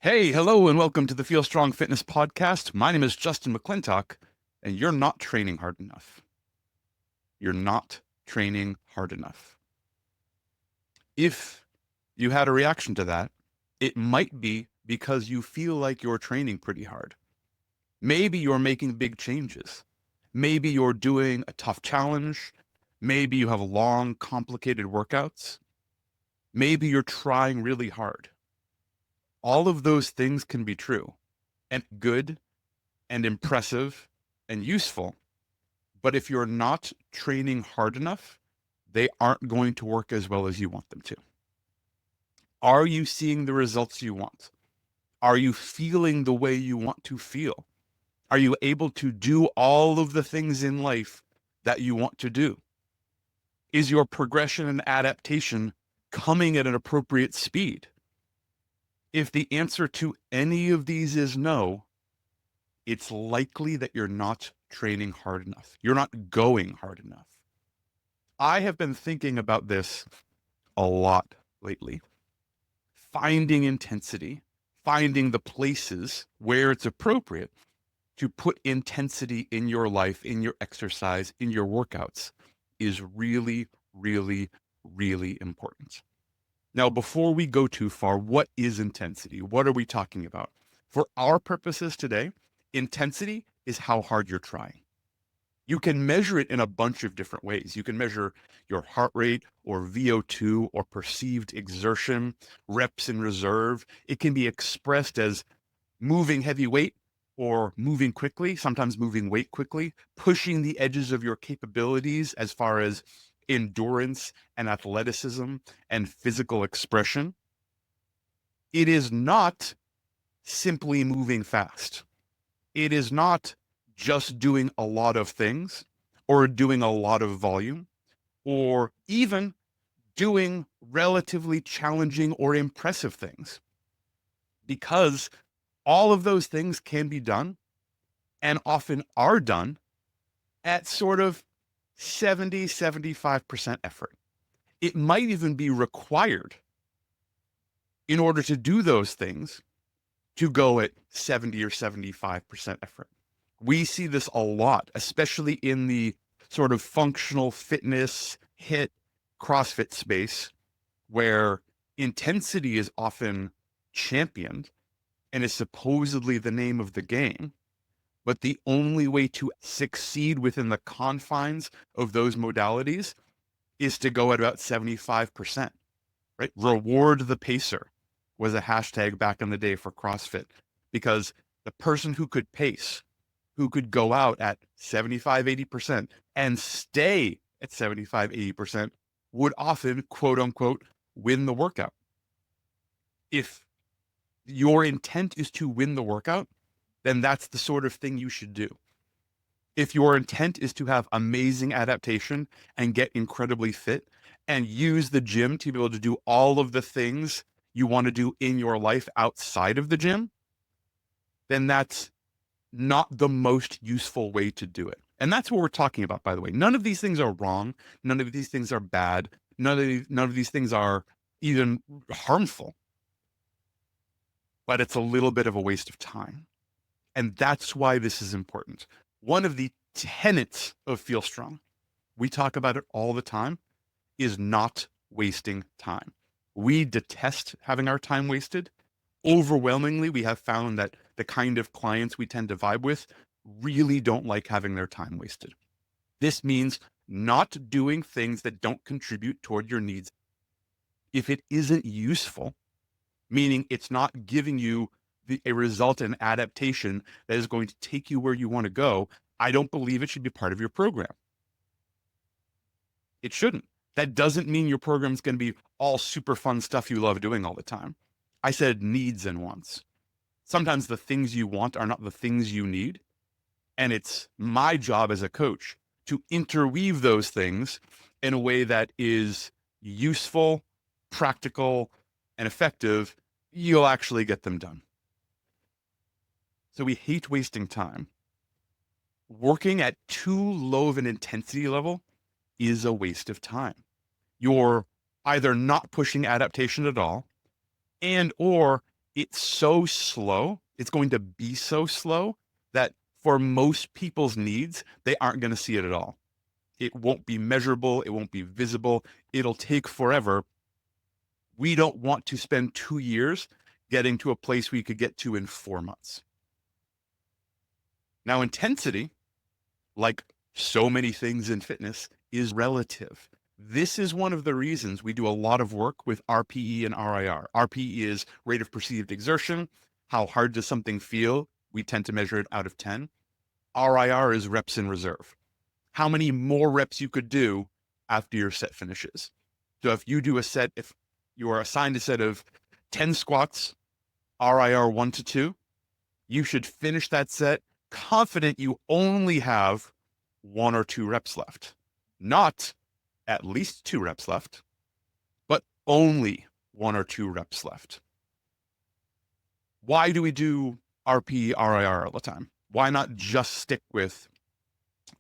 Hey, hello, and welcome to the Feel Strong Fitness Podcast. My name is Justin McClintock, and you're not training hard enough. You're not training hard enough. If you had a reaction to that, it might be because you feel like you're training pretty hard. Maybe you're making big changes. Maybe you're doing a tough challenge. Maybe you have long, complicated workouts. Maybe you're trying really hard. All of those things can be true and good and impressive and useful. But if you're not training hard enough, they aren't going to work as well as you want them to. Are you seeing the results you want? Are you feeling the way you want to feel? Are you able to do all of the things in life that you want to do? Is your progression and adaptation coming at an appropriate speed? If the answer to any of these is no, it's likely that you're not training hard enough. You're not going hard enough. I have been thinking about this a lot lately. Finding intensity, finding the places where it's appropriate to put intensity in your life, in your exercise, in your workouts is really, really, really important. Now, before we go too far, what is intensity? What are we talking about? For our purposes today, intensity is how hard you're trying. You can measure it in a bunch of different ways. You can measure your heart rate or VO2 or perceived exertion, reps in reserve. It can be expressed as moving heavy weight or moving quickly, sometimes moving weight quickly, pushing the edges of your capabilities as far as endurance and athleticism and physical expression. It is not simply moving fast. It is not just doing a lot of things or doing a lot of volume or even doing relatively challenging or impressive things, because all of those things can be done and often are done at sort of 75% effort. It might even be required in order to do those things to go at 70 or 75% effort. We see this a lot, especially in the sort of functional fitness, HIIT, CrossFit space, where intensity is often championed and is supposedly the name of the game. But the only way to succeed within the confines of those modalities is to go at about 75%, right? Reward the pacer was a hashtag back in the day for CrossFit, because the person who could pace, who could go out at 75, 80% and stay at 75, 80% would often, quote unquote, win the workout. If your intent is to win the workout, then that's the sort of thing you should do. If your intent is to have amazing adaptation and get incredibly fit and use the gym to be able to do all of the things you want to do in your life outside of the gym, then that's not the most useful way to do it. And that's what we're talking about, by the way. None of these things are wrong. None of these things are bad. None of these things are even harmful. But it's a little bit of a waste of time. And that's why this is important. One of the tenets of Feel Strong, we talk about it all the time, is not wasting time. We detest having our time wasted. Overwhelmingly, we have found that the kind of clients we tend to vibe with really don't like having their time wasted. This means not doing things that don't contribute toward your needs. If it isn't useful, meaning it's not giving you a result and adaptation that is going to take you where you want to go, I don't believe it should be part of your program. It shouldn't. That doesn't mean your program is going to be all super fun stuff you love doing all the time. I said needs and wants. Sometimes the things you want are not the things you need. And it's my job as a coach to interweave those things in a way that is useful, practical, and effective. You'll actually get them done. So we hate wasting time. Working at too low of an intensity level is a waste of time. You're either not pushing adaptation at all, and or it's so slow. It's going to be so slow that for most people's needs, they aren't going to see it at all. It won't be measurable. It won't be visible. It'll take forever. We don't want to spend 2 years getting to a place we could get to in 4 months. Now, intensity, like so many things in fitness, is relative. This is one of the reasons we do a lot of work with RPE and RIR. RPE is rate of perceived exertion. How hard does something feel? We tend to measure it out of 10. RIR is reps in reserve. How many more reps you could do after your set finishes. So if you do a set, if you are assigned a set of 10 squats, RIR 1 to 2, you should finish that set confident you only have 1 or 2 reps left. Not at least 2 reps left, but only 1 or 2 reps left. Why do we do RP, RIR all the time? Why not just stick with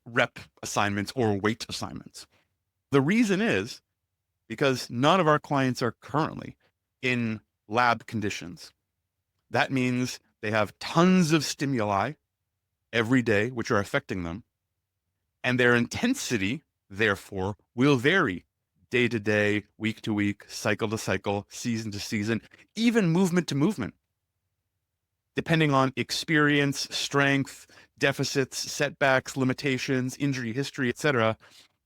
rep assignments or weight assignments? The reason is because none of our clients are currently in lab conditions. That means they have tons of stimuli every day, which are affecting them. And their intensity, therefore, will vary day to day, week to week, cycle to cycle, season to season, even movement to movement, depending on experience, strength, deficits, setbacks, limitations, injury history, etc.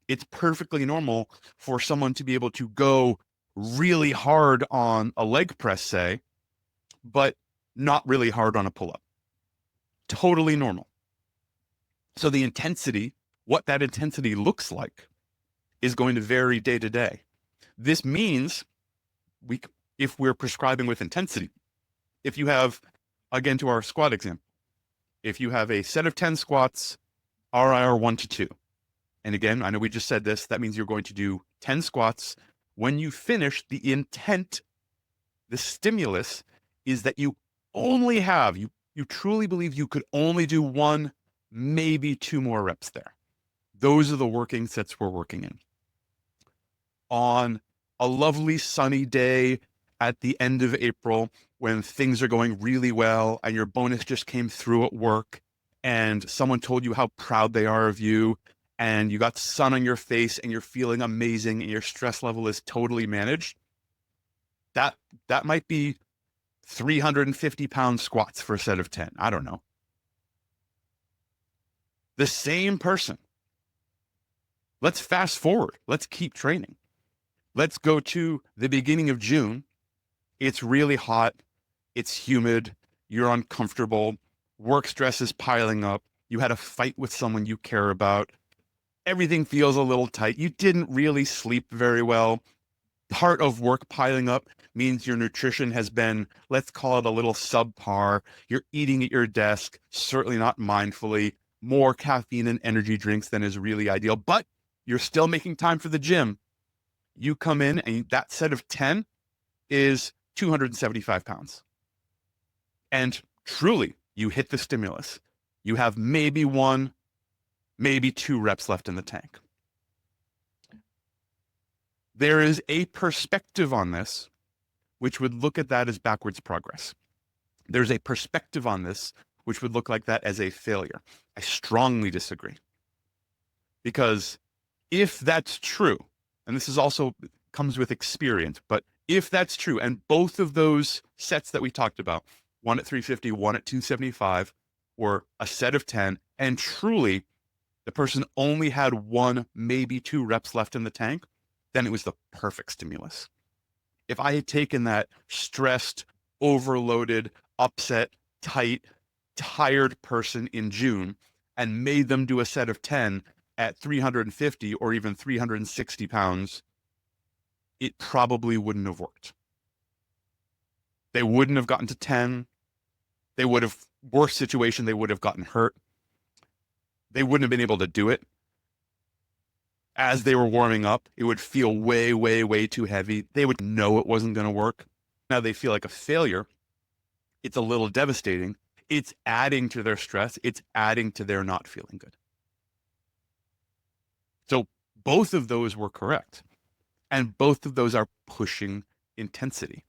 It's perfectly normal for someone to be able to go really hard on a leg press, say, but not really hard on a pull-up. Totally normal. So the intensity, what that intensity looks like, is going to vary day to day. This means if we're prescribing with intensity, if you have, again, to our squat example, if you have a set of 10 squats, RIR 1 to 2, and again, I know we just said this, that means you're going to do 10 squats. When you finish, the intent, the stimulus is that you only have, you truly believe you could only do 1, maybe 2 more reps there. Those are the working sets we're working in. On a lovely sunny day at the end of April, when things are going really well and your bonus just came through at work and someone told you how proud they are of you and you got sun on your face and you're feeling amazing and your stress level is totally managed, that might be 350-pound squats for a set of 10. I don't know. The same person. Let's fast forward. Let's keep training. Let's go to the beginning of June. It's really hot. It's humid. You're uncomfortable. Work stress is piling up. You had a fight with someone you care about. Everything feels a little tight. You didn't really sleep very well. Part of work piling up means your nutrition has been, let's call it a little subpar. You're eating at your desk, certainly not mindfully, more caffeine and energy drinks than is really ideal, but you're still making time for the gym. You come in and that set of 10 is 275 pounds. And truly, you hit the stimulus. You have maybe 1, maybe 2 reps left in the tank. There is a perspective on this, which would look at that as backwards progress. There's a perspective on this, which would look like that as a failure. I strongly disagree. Because if that's true, and this is also comes with experience, but if that's true, and both of those sets that we talked about, 1 at 350, 1 at 275, were a set of 10, and truly the person only had 1, maybe 2 reps left in the tank, then it was the perfect stimulus. If I had taken that stressed, overloaded, upset, tight, tired person in June and made them do a set of 10 at 350 or even 360 pounds, it probably wouldn't have worked. They wouldn't have gotten to 10. They would have, worse situation, they would have gotten hurt. They wouldn't have been able to do it. As they were warming up, it would feel way, way, way too heavy. They would know it wasn't going to work. Now they feel like a failure. It's a little devastating. It's adding to their stress. It's adding to their not feeling good. So both of those were correct. And both of those are pushing intensity.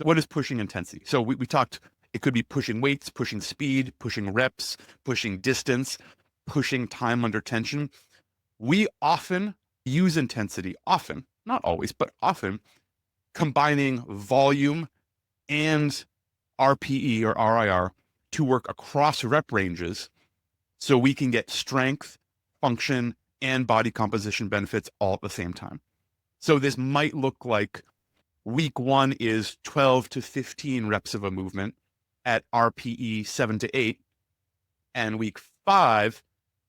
What is pushing intensity? So we talked, it could be pushing weights, pushing speed, pushing reps, pushing distance, pushing time under tension. We often use intensity, often, not always, but often, combining volume and RPE or RIR to work across rep ranges so we can get strength, function, and body composition benefits all at the same time. So this might look like week 1 is 12 to 15 reps of a movement at RPE 7 to 8, and week 5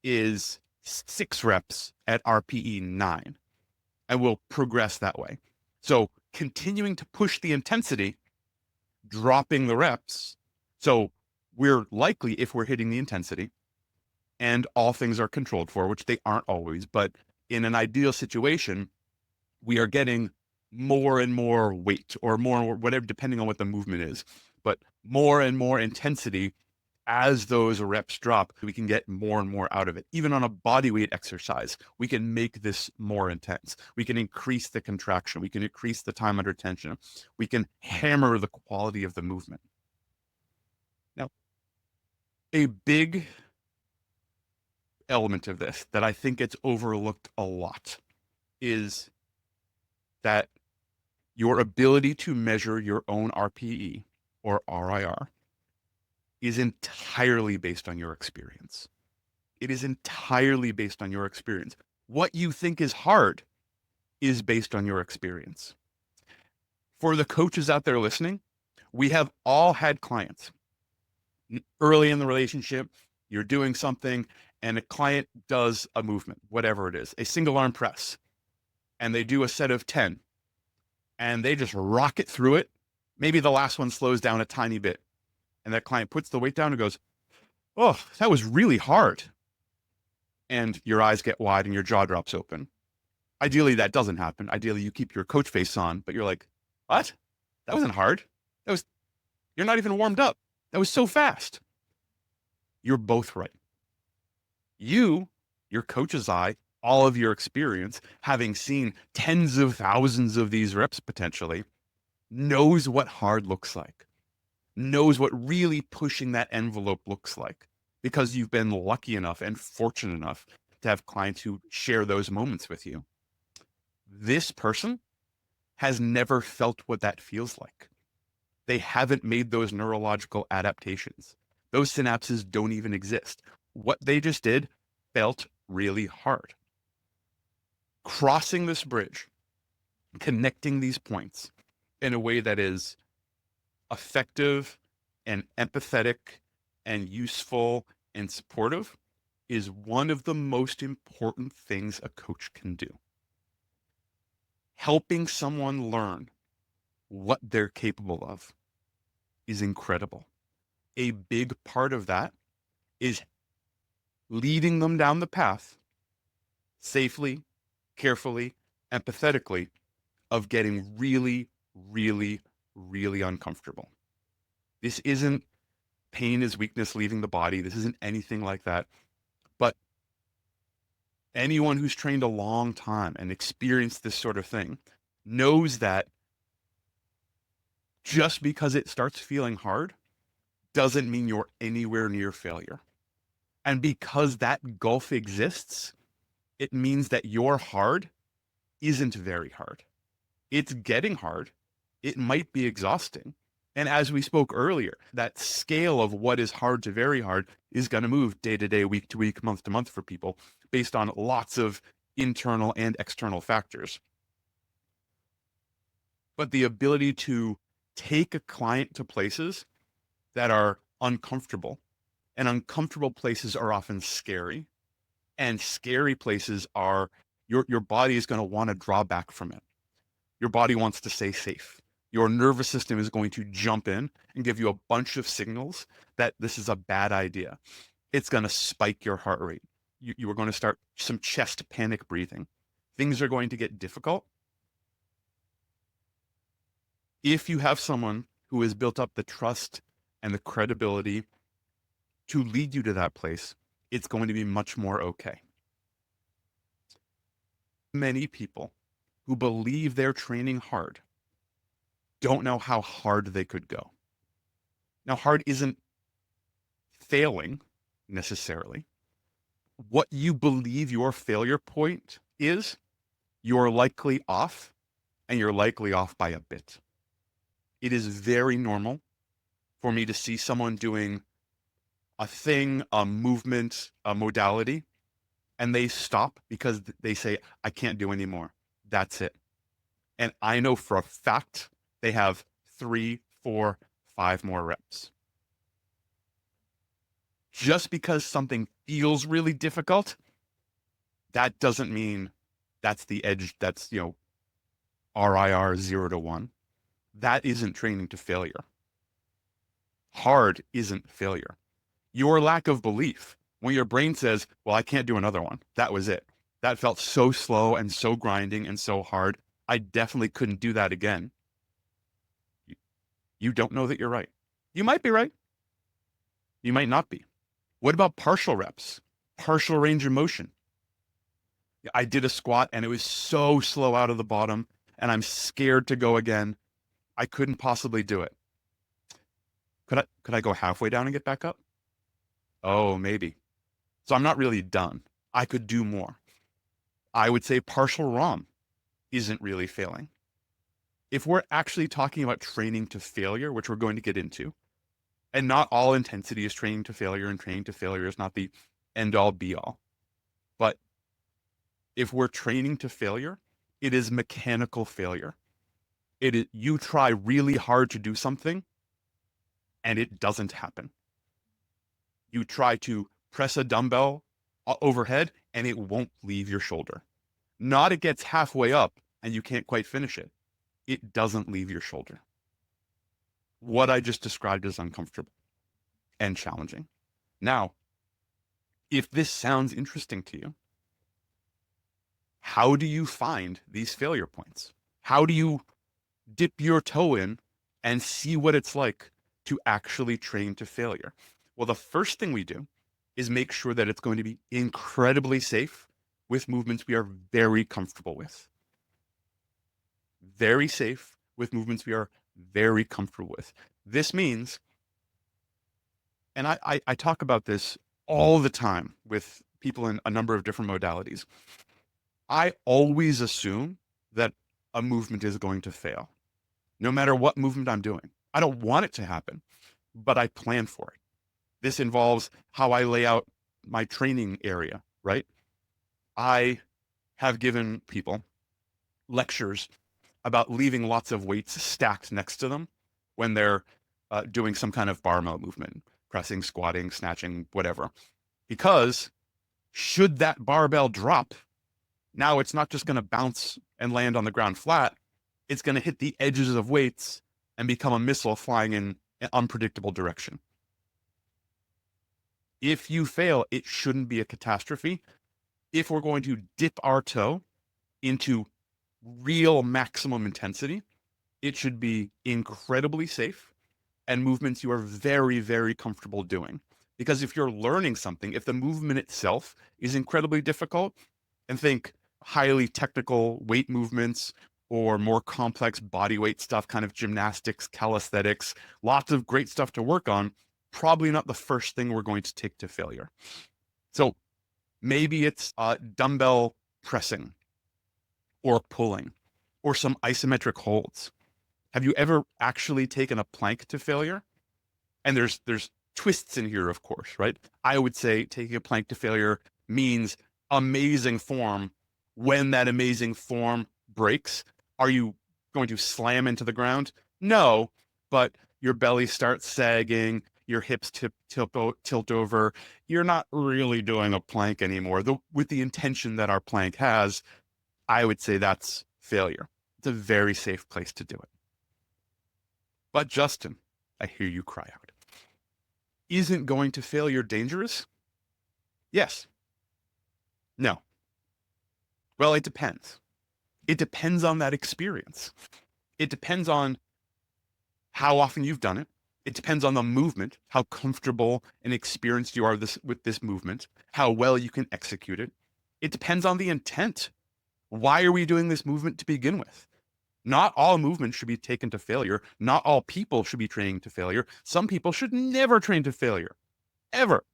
is 6 reps at RPE 9. And we'll progress that way. So continuing to push the intensity, dropping the reps. So we're likely, if we're hitting the intensity and all things are controlled for, which they aren't always, but in an ideal situation, we are getting more and more weight or more, whatever, depending on what the movement is, but more and more intensity. As those reps drop, we can get more and more out of it. Even on a body weight exercise, we can make this more intense. We can increase the contraction. We can increase the time under tension. We can hammer the quality of the movement. Now, a big element of this that I think gets overlooked a lot is that your ability to measure your own RPE or RIR is entirely based on your experience. It is entirely based on your experience. What you think is hard is based on your experience. For the coaches out there listening, we have all had clients early in the relationship. You're doing something and a client does a movement, whatever it is, a single arm press, and they do a set of 10 and they just rocket through it. Maybe the last one slows down a tiny bit and that client puts the weight down and goes, "Oh, that was really hard." And your eyes get wide and your jaw drops open. Ideally, that doesn't happen. Ideally, you keep your coach face on, but you're like, "What? That wasn't hard. That was, you're not even warmed up. That was so fast." You're both right. You, your coach's eye, all of your experience, having seen tens of thousands of these reps potentially, knows what hard looks like, knows what really pushing that envelope looks like, because you've been lucky enough and fortunate enough to have clients who share those moments with you. This person has never felt what that feels like. They haven't made those neurological adaptations. Those synapses don't even exist. What they just did felt really hard. Crossing this bridge, connecting these points in a way that is effective and empathetic and useful and supportive is one of the most important things a coach can do. Helping someone learn what they're capable of is incredible. A big part of that is leading them down the path safely, carefully, empathetically of getting really, really, really uncomfortable. This isn't pain is weakness leaving the body. This isn't anything like that. But anyone who's trained a long time and experienced this sort of thing knows that just because it starts feeling hard doesn't mean you're anywhere near failure. And because that gulf exists, it means that your hard isn't very hard. It's getting hard. It might be exhausting. And as we spoke earlier, that scale of what is hard to very hard is going to move day to day, week to week, month to month for people based on lots of internal and external factors. But the ability to take a client to places that are uncomfortable, and uncomfortable places are often scary, and scary places are your body is going to want to draw back from it. Your body wants to stay safe. Your nervous system is going to jump in and give you a bunch of signals that this is a bad idea. It's going to spike your heart rate. You are going to start some chest panic breathing. Things are going to get difficult. If you have someone who has built up the trust and the credibility to lead you to that place, it's going to be much more okay. Many people who believe they're training hard don't know how hard they could go. Now, hard isn't failing necessarily. What you believe your failure point is, you're likely off, and you're likely off by a bit. It is very normal for me to see someone doing a thing, a movement, a modality, and they stop because they say, I can't do anymore. That's it. And I know for a fact they have 3, 4, 5 more reps. Just because something feels really difficult, that doesn't mean that's the edge. That's, RIR 0 to 1. That isn't training to failure. Hard isn't failure. Your lack of belief, when your brain says, well, I can't do another one. That was it. That felt so slow and so grinding and so hard. I definitely couldn't do that again. You don't know that you're right. You might be right. You might not be. What about partial reps? Partial range of motion. I did a squat and it was so slow out of the bottom and I'm scared to go again. I couldn't possibly do it. Could I go halfway down and get back up? Oh, maybe. So I'm not really done. I could do more. I would say partial ROM isn't really failing. If we're actually talking about training to failure, which we're going to get into, and not all intensity is training to failure, and training to failure is not the end all be all. But if we're training to failure, it is mechanical failure. It is, you try really hard to do something and it doesn't happen. You try to press a dumbbell overhead and it won't leave your shoulder. Not it gets halfway up and you can't quite finish it. It doesn't leave your shoulder. What I just described is uncomfortable and challenging. Now, if this sounds interesting to you, how do you find these failure points? How do you dip your toe in and see what it's like to actually train to failure? Well, the first thing we do is make sure that it's going to be incredibly safe with movements we are very comfortable with. Very safe with movements we are very comfortable with. This means, and I talk about this all the time with people in a number of different modalities. I always assume that a movement is going to fail, no matter what movement I'm doing. I don't want it to happen, but I plan for it. This involves how I lay out my training area, right? I have given people lectures about leaving lots of weights stacked next to them when they're doing some kind of barbell movement, pressing, squatting, snatching, whatever. Because should that barbell drop, now it's not just going to bounce and land on the ground flat. It's going to hit the edges of weights and become a missile flying in an unpredictable direction. If you fail, it shouldn't be a catastrophe. If we're going to dip our toe into real maximum intensity, it should be incredibly safe and movements you are very, very comfortable doing. Because if you're learning something, if the movement itself is incredibly difficult, and think highly technical weight movements or more complex body weight stuff, kind of gymnastics, calisthenics, lots of great stuff to work on, probably not the first thing we're going to take to failure. So maybe it's dumbbell pressing or pulling or some isometric holds. Have you ever actually taken a plank to failure? And there's twists in here, of course, right? I would say taking a plank to failure means amazing form. When that amazing form breaks, are you going to slam into the ground? No, but your belly starts sagging, your hips tilt over. You're not really doing a plank anymore. With the intention that our plank has, I would say that's failure. It's a very safe place to do it. But Justin, I hear you cry out. Isn't going to failure dangerous? Yes. No. Well, it depends. It depends on that experience. It depends on how often you've done it. It depends on the movement, how comfortable and experienced you are with this movement, how well you can execute it. It depends on the intent. Why are we doing this movement to begin with? Not all movement should be taken to failure. Not all people should be training to failure. Some people should never train to failure, ever.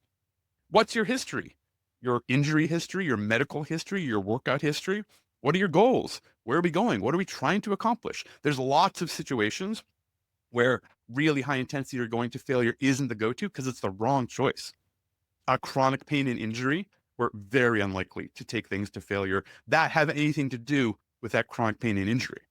What's your history? Your injury history, your medical history, your workout history? What are your goals? Where are we going? What are we trying to accomplish? There's lots of situations where really high intensity or going to failure isn't the go to because it's the wrong choice. A chronic pain and injury, we're very unlikely to take things to failure that have anything to do with that chronic pain and injury.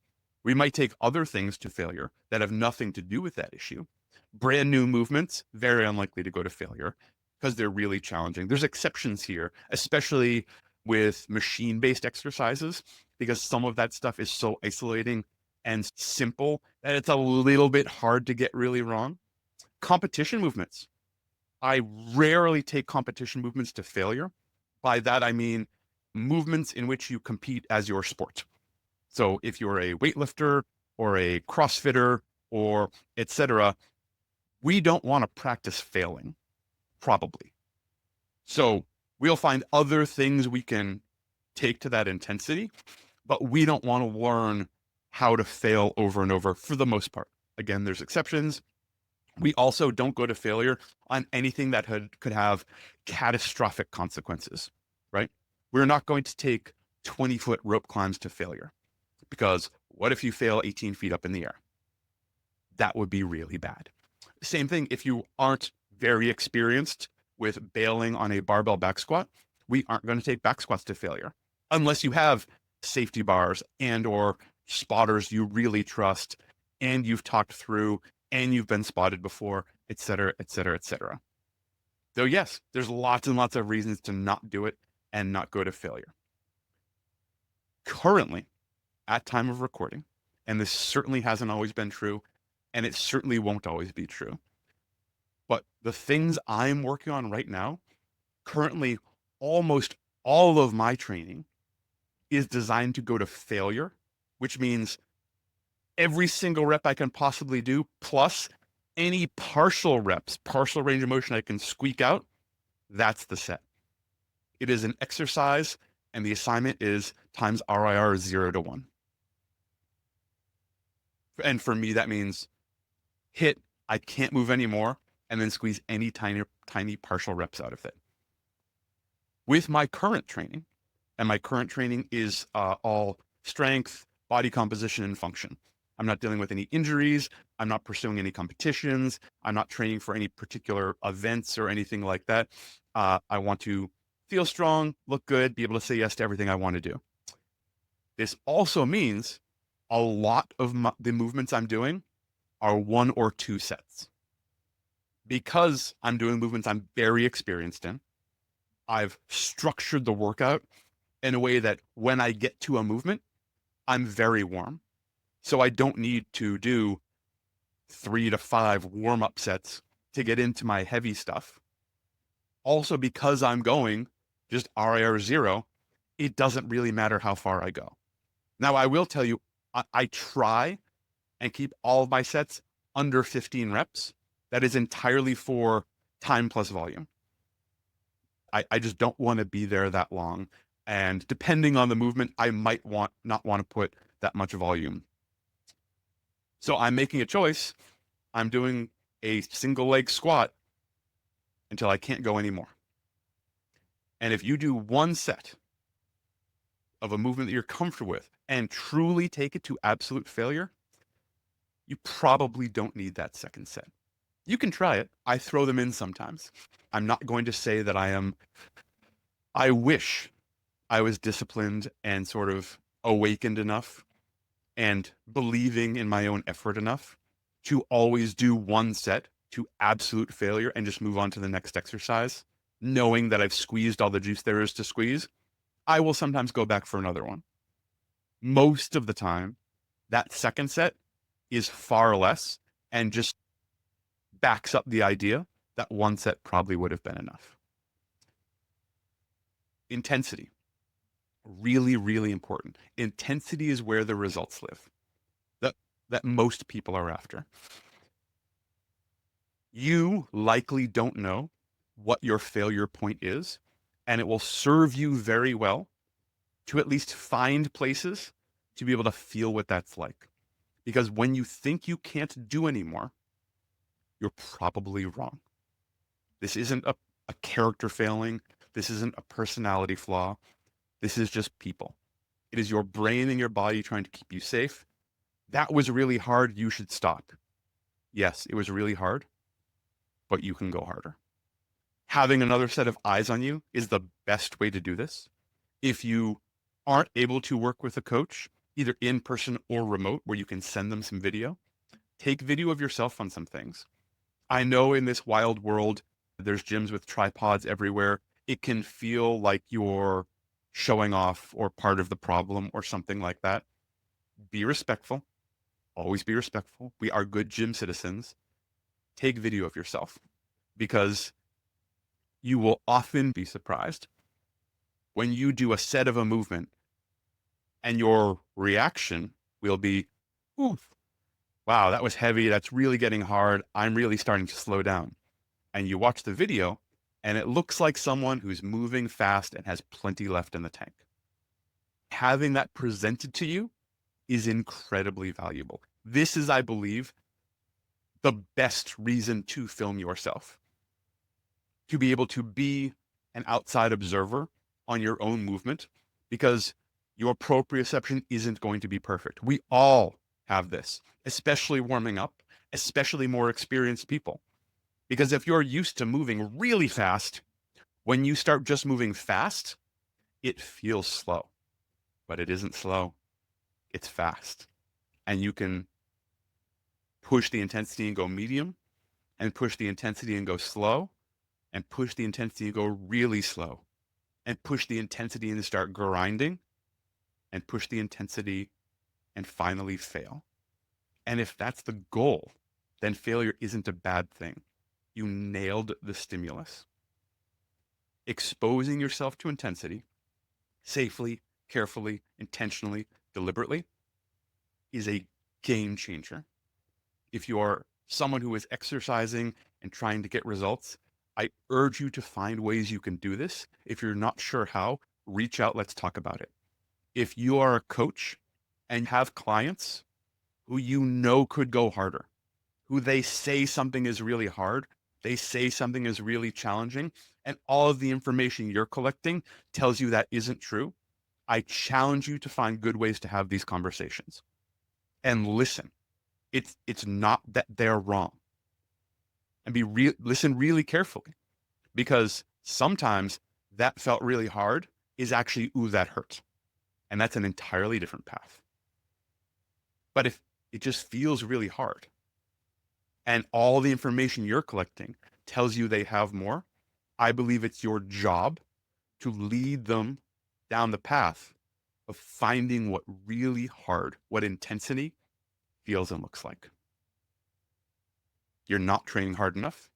We might take other things to failure that have nothing to do with that issue. Brand new movements, very unlikely to go to failure because they're really challenging. There's exceptions here, especially with machine-based exercises, because some of that stuff is so isolating and simple that it's a little bit hard to get really wrong. Competition movements. I rarely take competition movements to failure. By that, I mean movements in which you compete as your sport. So if you're a weightlifter or a CrossFitter or etc., we don't want to practice failing, probably. So we'll find other things we can take to that intensity, but we don't want to learn how to fail over and over for the most part. Again, there's exceptions. We also don't go to failure on anything that could have catastrophic consequences, right? We're not going to take 20-foot rope climbs to failure because what if you fail 18 feet up in the air? That would be really bad. Same thing if you aren't very experienced with bailing on a barbell back squat, we aren't going to take back squats to failure unless you have safety bars and or spotters you really trust and you've talked through and you've been spotted before, et cetera, et cetera, et cetera. Though, yes, there's lots and lots of reasons to not do it and not go to failure. Currently, at time of recording, and this certainly hasn't always been true, and it certainly won't always be true, but the things I'm working on right now, currently, almost all of my training is designed to go to failure, which means every single rep I can possibly do, plus any partial reps, partial range of motion I can squeak out, that's the set. It is an exercise, and the assignment is times RIR 0 to 1. And for me, that means hit, I can't move anymore, and then squeeze any tiny partial reps out of it. With my current training, and my current training is all strength, body composition, and function. I'm not dealing with any injuries. I'm not pursuing any competitions. I'm not training for any particular events or anything like that. I want to feel strong, look good, be able to say yes to everything I want to do. This also means a lot of the movements I'm doing are 1 or 2 sets. Because I'm doing movements I'm very experienced in, I've structured the workout in a way that when I get to a movement, I'm very warm. So I don't need to do 3 to 5 warm-up sets to get into my heavy stuff. Also, because I'm going just RIR 0, it doesn't really matter how far I go. Now, I will tell you, I try and keep all of my sets under 15 reps. That is entirely for time plus volume. I just don't want to be there that long. And depending on the movement, I might not want to put that much volume. So I'm making a choice. I'm doing a single leg squat until I can't go anymore. And if you do one set of a movement that you're comfortable with and truly take it to absolute failure, you probably don't need that second set. You can try it. I throw them in sometimes. I'm not going to say that I wish I was disciplined and sort of awakened enough and believing in my own effort enough to always do one set to absolute failure and just move on to the next exercise, knowing that I've squeezed all the juice there is to squeeze. I will sometimes go back for another one. Most of the time, that second set is far less and just backs up the idea that one set probably would have been enough. Intensity. Really, really important. Intensity is where the results live that most people are after. You likely don't know what your failure point is, and it will serve you very well to at least find places to be able to feel what that's like. Because when you think you can't do anymore, you're probably wrong. This isn't a character failing. This isn't a personality flaw. This is just people. It is your brain and your body trying to keep you safe. That was really hard. You should stop. Yes, it was really hard, but you can go harder. Having another set of eyes on you is the best way to do this. If you aren't able to work with a coach, either in person or remote, where you can send them some video, take video of yourself on some things. I know in this wild world, there's gyms with tripods everywhere. It can feel like you're showing off or part of the problem or something like that. Be respectful. Always be respectful. We are good gym citizens. Take video of yourself because you will often be surprised when you do a set of a movement and your reaction will be, oof, wow, that was heavy. That's really getting hard. I'm really starting to slow down. And you watch the video and it looks like someone who's moving fast and has plenty left in the tank. Having that presented to you is incredibly valuable. This is, I believe, the best reason to film yourself. To be able to be an outside observer on your own movement, because your proprioception isn't going to be perfect. We all have this, especially warming up, especially more experienced people. Because if you're used to moving really fast, when you start just moving fast, it feels slow, but it isn't slow. It's fast. And you can push the intensity and go medium, and push the intensity and go slow, and push the intensity and go really slow, and push the intensity and start grinding, and push the intensity and finally fail. And if that's the goal, then failure isn't a bad thing. You nailed the stimulus. Exposing yourself to intensity safely, carefully, intentionally, deliberately is a game changer. If you are someone who is exercising and trying to get results, I urge you to find ways you can do this. If you're not sure how, reach out. Let's talk about it. If you are a coach and have clients who you know could go harder, who they say something is really hard, they say something is really challenging, and all of the information you're collecting tells you that isn't true, I challenge you to find good ways to have these conversations and listen. It's not that they're wrong. And listen really carefully, because sometimes that felt really hard is actually, ooh, that hurt. And that's an entirely different path. But if it just feels really hard and all the information you're collecting tells you they have more, I believe it's your job to lead them down the path of finding what really hard, what intensity feels and looks like. You're not training hard enough,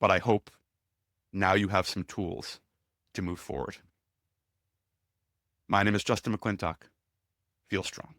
but I hope now you have some tools to move forward. My name is Justin McClintock. Feel strong.